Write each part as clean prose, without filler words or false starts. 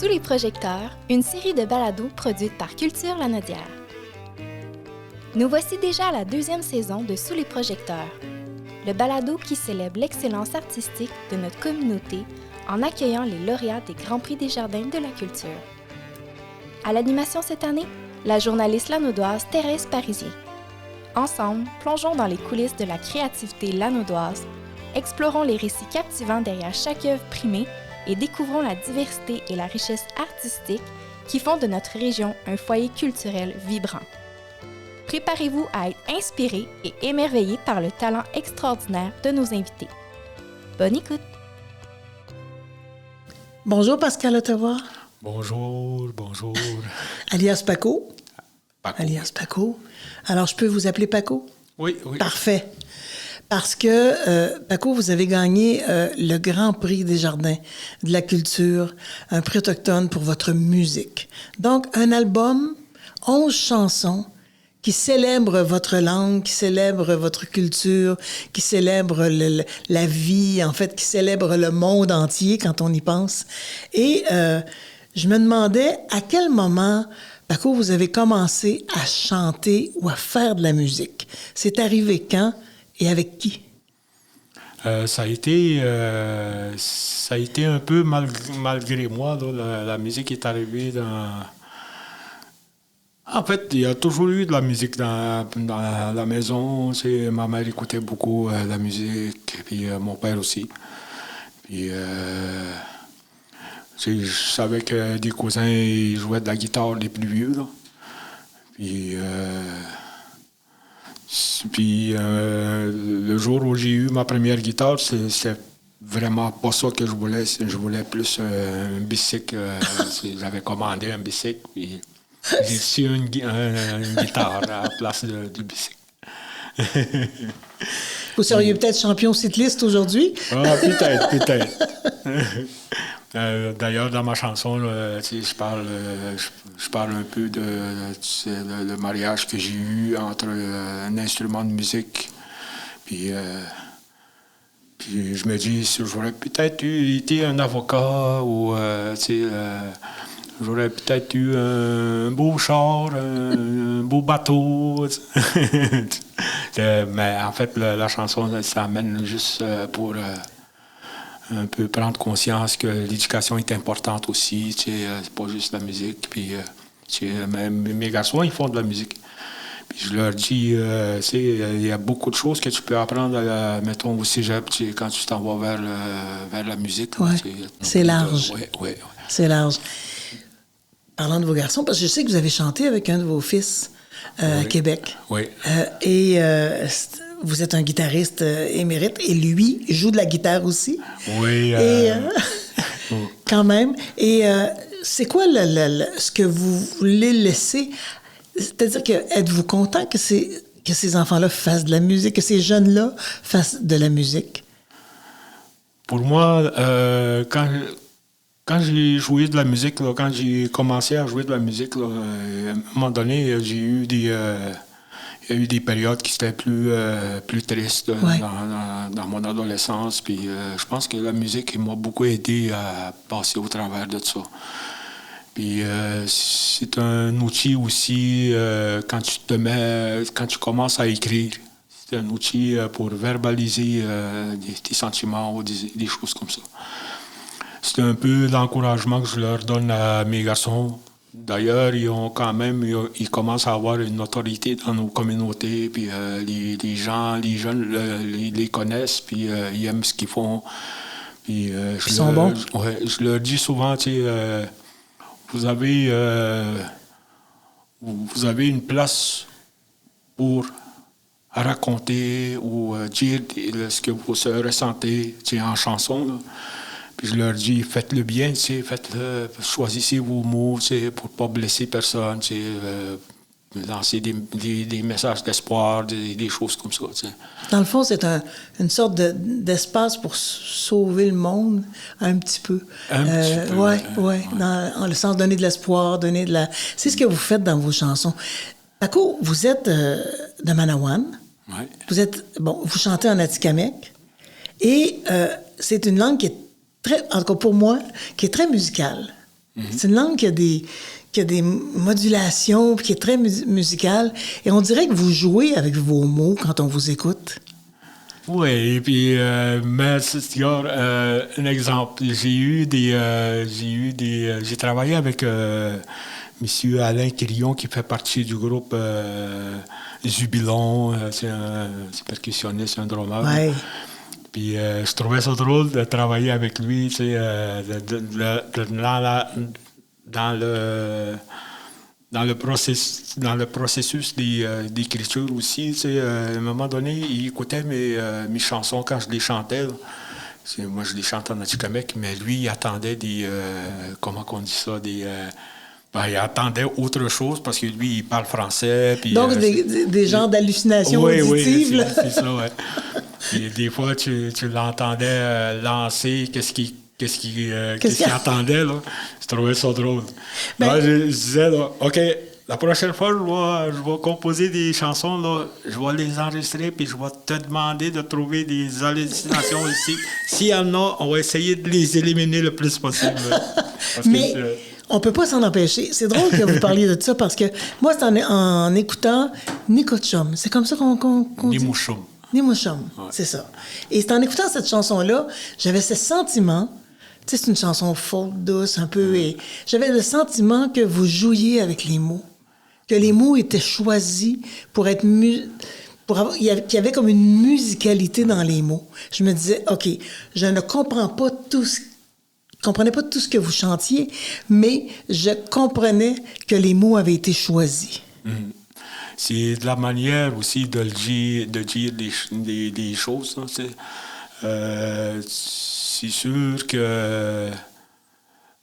Sous les projecteurs, une série de balados produite par Culture Lanaudière. Nous voici déjà à la 2e saison de Sous les projecteurs, le balado qui célèbre l'excellence artistique de notre communauté en accueillant les lauréats des Grands Prix des Jardins de la Culture. À l'animation cette année, la journaliste lanaudoise Thérèse Parisien. Ensemble, plongeons dans les coulisses de la créativité lanaudoise, explorons les récits captivants derrière chaque œuvre primée et découvrons la diversité et la richesse artistique qui font de notre région un foyer culturel vibrant. Préparez-vous à être inspiré et émerveillé par le talent extraordinaire de nos invités. Bonne écoute! Bonjour Pascal Ottawa. Bonjour. Alias Paco. Alias Paco. Alors, je peux vous appeler Paco? Oui. Parfait. Parce que, Paco, vous avez gagné le Grand Prix des Jardins de la Culture, un prix autochtone pour votre musique. Donc, un album, 11 chansons qui célèbrent votre langue, qui célèbrent votre culture, qui célèbrent la vie, en fait, qui célèbrent le monde entier quand on y pense. Et je me demandais à quel moment, Paco, vous avez commencé à chanter ou à faire de la musique. C'est arrivé quand et avec qui? Ça a été un peu malgré moi. Là, la musique est arrivée dans... En fait, il y a toujours eu de la musique dans la maison. Ma mère écoutait beaucoup la musique, puis mon père aussi. Puis je savais que des cousins ils jouaient de la guitare, les plus vieux. Là. Puis le jour où j'ai eu ma première guitare, c'est vraiment pas ça que je voulais. Je voulais plus un bicycle. J'avais commandé un bicycle, puis j'ai reçu une guitare à la place du bicycle. Vous seriez peut-être champion cycliste aujourd'hui? Ah, peut-être. D'ailleurs, dans ma chanson, là, je parle un peu de le mariage que j'ai eu entre un instrument de musique puis je me dis, j'aurais peut-être été un avocat ou j'aurais peut-être eu un beau char, un beau bateau. Mais en fait, la chanson, ça amène juste pour... un peu prendre conscience que l'éducation est importante aussi, c'est pas juste la musique. Puis, mes garçons, ils font de la musique. Puis je leur dis, il y a beaucoup de choses que tu peux apprendre, mettons, au cégep, quand tu t'en vas vers la musique. Ouais, c'est large. Oui. C'est large. Parlant de vos garçons, parce que je sais que vous avez chanté avec un de vos fils à Québec. Oui. Vous êtes un guitariste émérite et lui joue de la guitare aussi. Oui. Quand même. Et c'est quoi ce que vous voulez laisser? C'est-à-dire que êtes-vous content que ces enfants-là fassent de la musique, que ces jeunes-là fassent de la musique? Pour moi, quand j'ai joué de la musique, là, quand j'ai commencé à jouer de la musique, là, à un moment donné, j'ai eu il y a eu des périodes qui étaient plus tristes dans mon adolescence. Puis je pense que la musique m'a beaucoup aidé à passer au travers de ça. Puis c'est un outil aussi quand tu commences à écrire. C'est un outil pour verbaliser tes sentiments ou des choses comme ça. C'est un peu l'encouragement que je leur donne à mes garçons. D'ailleurs, ils commencent à avoir une autorité dans nos communautés, puis les jeunes les connaissent, puis ils aiment ce qu'ils font. Puis ils sont bons. Ouais, je leur dis souvent, vous avez une place pour raconter ou dire ce que vous ressentez en chanson. Là. Puis je leur dis, faites-le bien, faites-le, choisissez vos mots pour ne pas blesser personne, lancer des messages d'espoir, des choses comme ça. T'sais. Dans le fond, c'est une sorte d'espace pour sauver le monde un petit peu. Oui. Dans le sens de donner de l'espoir, donner de la... C'est ce que vous faites dans vos chansons. Paco, vous êtes de Manawan. Oui. Vous chantez en Atikamekw. Et c'est une langue qui est en tout cas pour moi, qui est très musicale. C'est une langue qui a des modulations, puis qui est très musicale. Et on dirait que vous jouez avec vos mots quand on vous écoute. Oui, et puis, mais regarde, un exemple. J'ai travaillé avec M. Alain Quirion, qui fait partie du groupe Jubilon. C'est percussionniste, un drummer. Ouais. Puis je trouvais ça drôle de travailler avec lui, tu sais, dans le processus d'écriture aussi. Tu sais, à un moment donné, il écoutait mes chansons quand je les chantais. Moi, je les chante en atikamekw, mais lui, il attendait comment qu'on dit ça, il attendait autre chose parce que lui, il parle français. Puis, donc, des genres d'hallucinations auditives. Oui, c'est ça, oui. Puis des fois, tu l'entendais lancer, qu'est-ce qu'il attendait, là. Je trouvais ça drôle. Là, je disais, là, OK, la prochaine fois, je vais composer des chansons, là, je vais les enregistrer, puis je vais te demander de trouver des hallucinations ici. S'il y en a, on va essayer de les éliminer le plus possible. Mais on peut pas s'en empêcher. C'est drôle que vous parliez de ça, parce que moi, c'est en écoutant Nikochum. C'est comme ça qu'on dit? Nimouchum. Nimouchum, ouais. C'est ça. Et c'est en écoutant cette chanson-là, j'avais ce sentiment, tu sais, c'est une chanson folk, douce, un peu, et j'avais le sentiment que vous jouiez avec les mots, que les mots étaient choisis pour être qu'il y avait comme une musicalité dans les mots. Je me disais, OK, je ne comprends pas comprenais pas tout ce que vous chantiez, mais je comprenais que les mots avaient été choisis. Mm-hmm. C'est de la manière aussi de dire des choses. Hein, c'est sûr que...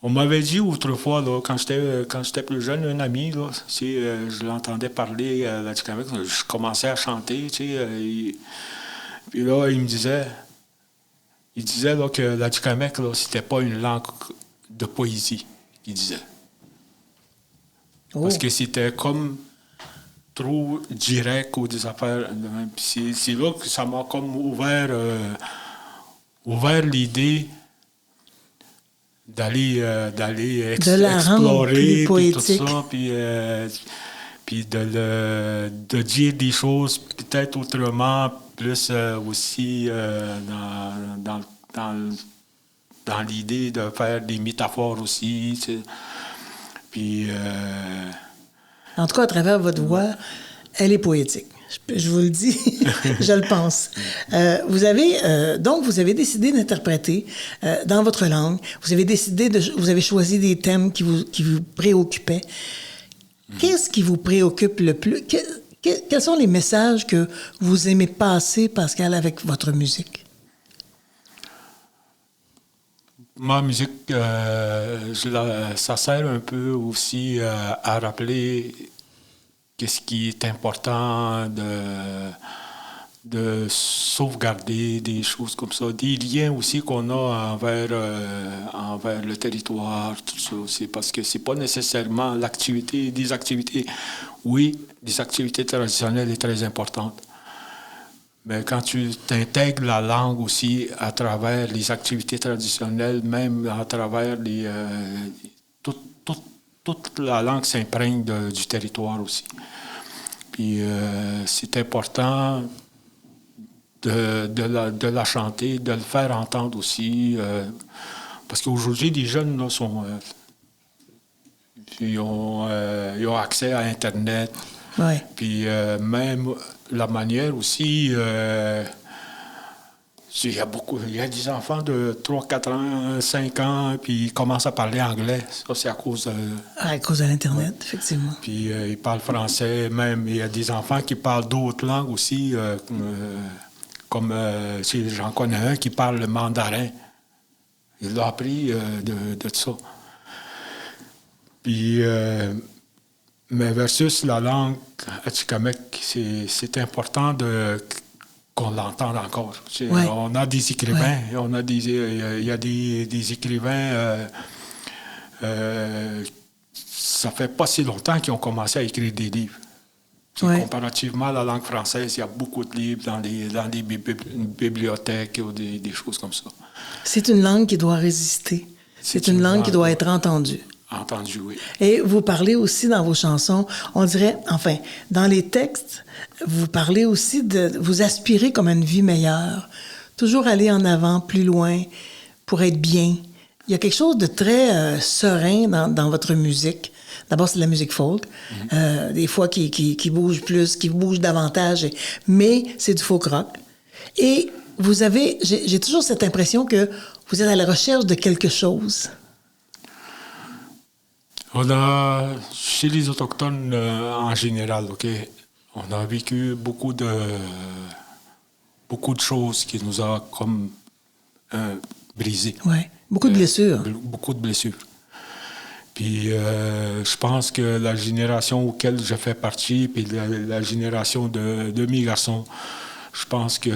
On m'avait dit autrefois, là, quand j'étais plus jeune, un ami, là, je l'entendais parler à l'Atikamekw, je commençais à chanter, tu sais, puis là, il disait là, que l'Atikamekw, là, c'était pas une langue de poésie, il disait. Oh. Parce que c'était comme trop direct ou des affaires. C'est là que ça m'a comme ouvert l'idée d'aller explorer puis tout ça, puis de dire des choses peut-être autrement, plus aussi dans l'idée de faire des métaphores aussi, tu sais. Puis en tout cas, à travers votre voix, elle est poétique. Je vous le dis, je le pense. Vous avez décidé d'interpréter dans votre langue. Vous avez choisi des thèmes qui vous préoccupaient. Qu'est-ce qui vous préoccupe le plus? Quels sont les messages que vous aimez passer, Pascal, avec votre musique? Ma musique, ça sert un peu aussi à rappeler qu'est-ce qui est important de sauvegarder des choses comme ça, des liens aussi qu'on a envers le territoire, tout ça. C'est parce que c'est pas nécessairement des activités traditionnelles est très importantes. Mais quand tu t'intègres la langue aussi à travers les activités traditionnelles, même à travers toute la langue s'imprègne du territoire aussi. Puis c'est important de la chanter, de le faire entendre aussi. Parce qu'aujourd'hui, les jeunes là, ils ont accès à Internet. Ouais. Puis même la manière aussi, il y a des enfants de 3, 4 ans, 5 ans, puis ils commencent à parler anglais. Ça, c'est à cause de l'Internet, effectivement. Puis ils parlent français, même. Il y a des enfants qui parlent d'autres langues aussi, comme j'en connais un qui parle le mandarin. Il l'a appris de ça. Puis... mais versus la langue atikamekw, c'est important qu'on l'entende encore. Ouais. On a des écrivains, il y a des écrivains, ça fait pas si longtemps qu'ils ont commencé à écrire des livres. Ouais. Comparativement à la langue française, il y a beaucoup de livres dans des bibliothèques ou des choses comme ça. C'est une langue qui doit résister. C'est une langue qui doit être entendue. entendu, oui. Et vous parlez aussi dans vos chansons, on dirait, enfin, dans les textes, vous parlez aussi de vous aspirer comme à une vie meilleure. Toujours aller en avant, plus loin, pour être bien. Il y a quelque chose de très serein dans votre musique. D'abord, c'est de la musique folk. Des fois, qui bouge plus, qui bouge davantage. Mais c'est du folk rock. Et vous avez... J'ai toujours cette impression que vous êtes à la recherche de quelque chose. On a, chez les Autochtones en général, OK, on a vécu beaucoup de choses qui nous ont comme brisés. Oui, beaucoup de blessures. Beaucoup de blessures. Puis je pense que la génération auquel je fais partie, puis la génération de mes garçons, je pense qu'il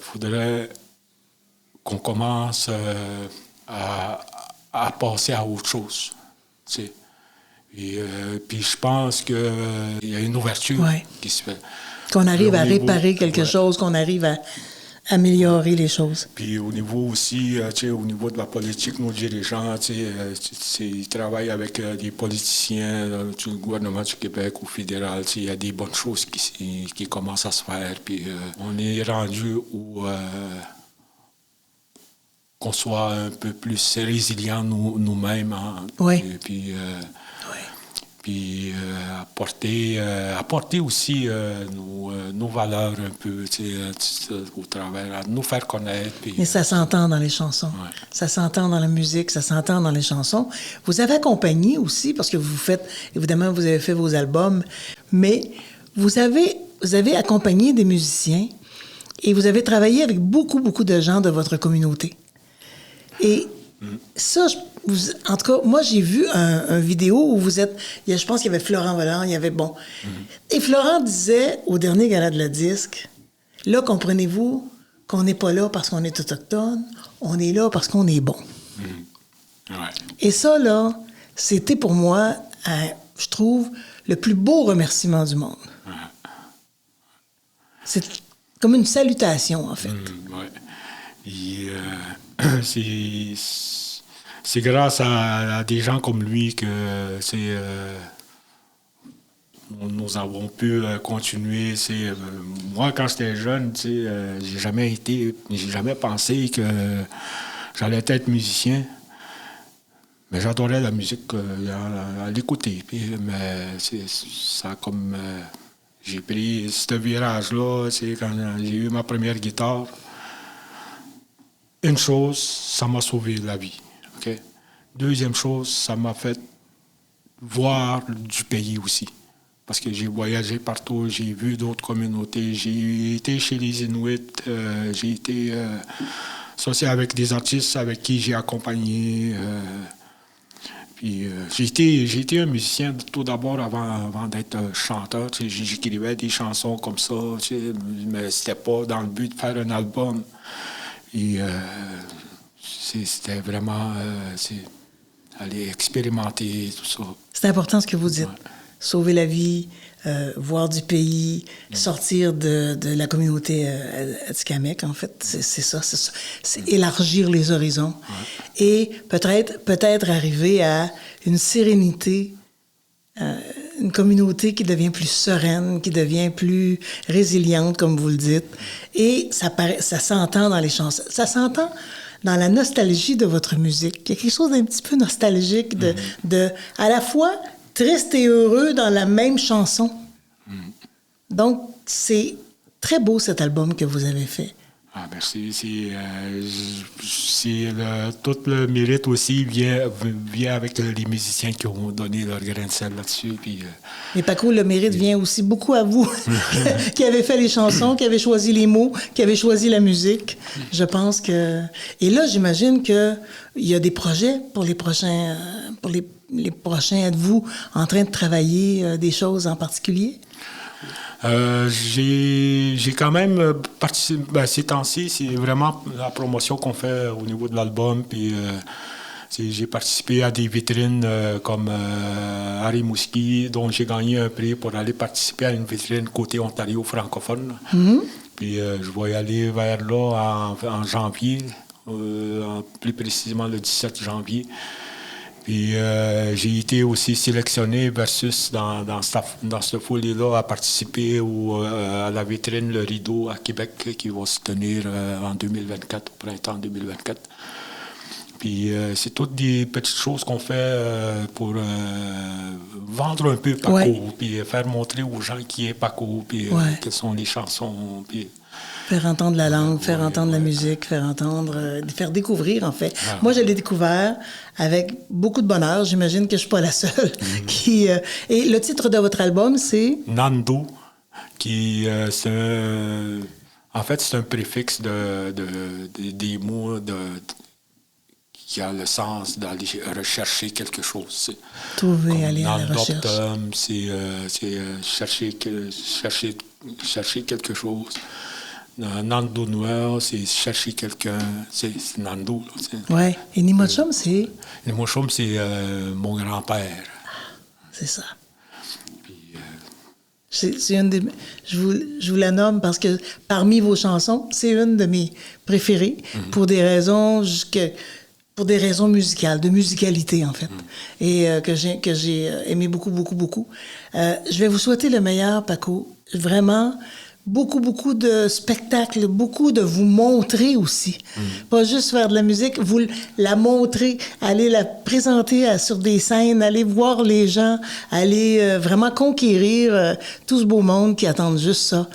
faudrait qu'on commence à passer à autre chose. Tu sais. Puis je pense qu'il y a une ouverture qui se fait. Qu'on arrive à réparer quelque chose, qu'on arrive à améliorer les choses. Puis au niveau aussi, au niveau de la politique, nos dirigeants, ils travaillent avec des politiciens du gouvernement du Québec ou fédéral. Il y a des bonnes choses qui commencent à se faire. Puis on est rendu où qu'on soit un peu plus résilients nous-mêmes. Hein, oui. Puis apporter aussi nos valeurs un peu au travers, nous faire connaître. Mais ça s'entend dans les chansons. Ouais. Ça s'entend dans la musique, ça s'entend dans les chansons. Vous avez accompagné aussi, parce que évidemment, vous avez fait vos albums, mais vous avez accompagné des musiciens et vous avez travaillé avec beaucoup, beaucoup de gens de votre communauté. Et ça, en tout cas, moi, j'ai vu un vidéo où vous êtes... je pense qu'il y avait Florent Volant, il y avait... Bon. Et Florent disait, au dernier gala de la disque, là, comprenez-vous qu'on n'est pas là parce qu'on est autochtone, on est là parce qu'on est bon. Ouais. Et ça, là, c'était pour moi, je trouve, le plus beau remerciement du monde. Ouais. C'est comme une salutation, en fait. Et, c'est grâce à des gens comme lui que nous avons pu continuer. Moi, quand j'étais jeune, j'ai jamais pensé que j'allais être musicien. Mais j'adorais la musique, à l'écouter. Mais ça comme... j'ai pris ce virage-là, quand j'ai eu ma première guitare. Une chose, ça m'a sauvé la vie. Okay? Deuxième chose, ça m'a fait voir du pays aussi. Parce que j'ai voyagé partout, j'ai vu d'autres communautés, j'ai été chez les Inuits, j'ai été associé avec des artistes avec qui j'ai accompagné. Puis j'ai été un musicien tout d'abord avant d'être chanteur. J'écrivais des chansons comme ça, mais c'était pas dans le but de faire un album. Et c'était vraiment aller expérimenter tout ça. C'est important ce que vous dites. Ouais. Sauver la vie, voir du pays, sortir de la communauté Atikamekw, en fait. C'est ça. C'est élargir les horizons. Ouais. Et peut-être arriver à une sérénité, une communauté qui devient plus sereine, qui devient plus résiliente, comme vous le dites. Et ça s'entend dans les chansons. Ça s'entend dans la nostalgie de votre musique. Il y a quelque chose d'un petit peu nostalgique, de à la fois triste et heureux dans la même chanson. Donc, c'est très beau cet album que vous avez fait. Ah, merci. Tout le mérite aussi vient avec les musiciens qui ont donné leur grain de sel là-dessus. Mais Paco, le mérite vient aussi beaucoup à vous, qui avez fait les chansons, qui avez choisi les mots, qui avez choisi la musique. Je pense que... Et là, j'imagine qu'il y a des projets pour les prochains... les prochains. Êtes-vous en train de travailler des choses en particulier? J'ai quand même participé, ces temps-ci, c'est vraiment la promotion qu'on fait au niveau de l'album. Puis j'ai participé à des vitrines comme Harry Mouski, dont j'ai gagné un prix pour aller participer à une vitrine côté Ontario francophone. Mm-hmm. Puis je vais y aller vers là en janvier, plus précisément le 17 janvier. Puis j'ai été aussi sélectionné versus dans ce folie-là à participer à la vitrine Le Rideau à Québec qui va se tenir en 2024, au printemps 2024. Puis c'est toutes des petites choses qu'on fait pour vendre un peu Paco, puis faire montrer aux gens qui est Paco, puis quelles sont les chansons, puis... Faire entendre la langue, faire entendre la musique, faire découvrir, en fait. Moi, je l'ai découvert avec beaucoup de bonheur. J'imagine que je suis pas la seule qui... Et le titre de votre album, c'est... Nando, qui en fait, c'est un préfixe des mots qui a le sens d'aller rechercher quelque chose. Trouver, aller à la recherche. Nandoptum, c'est chercher quelque chose. Nando Noir, c'est chercher quelqu'un. C'est Nando. Oui. Et Nimochum, c'est? Nimochum, c'est mon grand-père. C'est ça. C'est une des... Je vous la nomme parce que parmi vos chansons, c'est une de mes préférées pour des raisons musicales, de musicalité en fait, et que j'ai aimé beaucoup, beaucoup, beaucoup. Je vais vous souhaiter le meilleur, Paco. Vraiment, beaucoup, beaucoup de spectacles, beaucoup de vous montrer aussi. Pas juste faire de la musique, vous la montrer, aller la présenter sur des scènes, aller voir les gens, aller vraiment conquérir tout ce beau monde qui attend juste ça,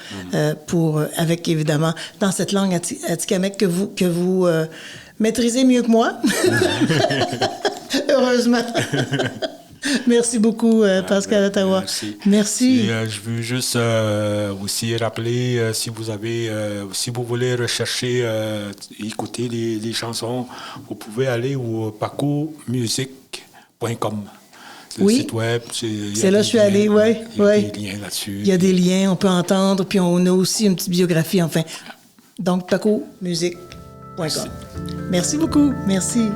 avec évidemment, dans cette langue atikamekw que vous maîtrisez mieux que moi. Heureusement. Merci beaucoup, Pascal Ottawa. Merci. Et, je veux juste aussi rappeler, si vous voulez rechercher, écouter les chansons, vous pouvez aller au pacomusic.com. Le site web. C'est là que je suis allée, oui. Il y a des liens là-dessus. Il y a des liens, on peut entendre, puis on a aussi une petite biographie, enfin. Donc, pacomusic.com. Merci beaucoup. Merci.